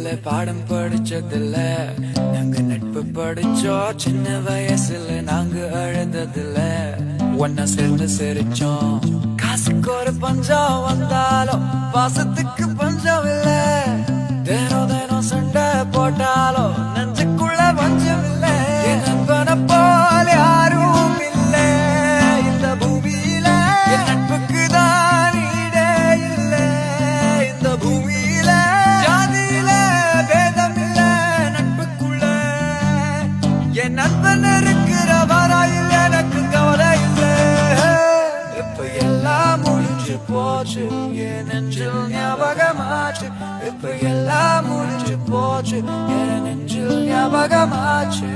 பாடத்துல பாடம் படிச்சதில்ல, நாங்க நட்பு படிச்சோம் சின்ன வயசுல, நாங்க அழுததில்ல, ஒன்னா சேர்ந்து சிரிச்சோம். காசுக்கு ஒரு பஞ்சம் வந்தாலும் பாசத்துக்கு பஞ்சம் இல்ல, தினம் தினம் சண்டை போட்டாலும் நெஞ்சுக்குள்ள பஞ்சம் இல்ல. என் நண்பனை போல யாரும் இல்ல இந்த பூமியில, என் நட்புக்கு தான் ஈடே இல்ல இந்த பூமியில. ஜாதியில பேதம் இல்ல நட்புக்குள்ள, என் நண்பன் இருக்கிற வராயில் எனக்கு கவலை இல்ல. இப்ப எல்லாம் முடிஞ்சு போச்சு, என் நெஞ்சில் ஞாபகமாச்சு. இப்ப எல்லாம் முடிஞ்சு போச்சு, என் நெஞ்சில் ஞாபகமாச்சு.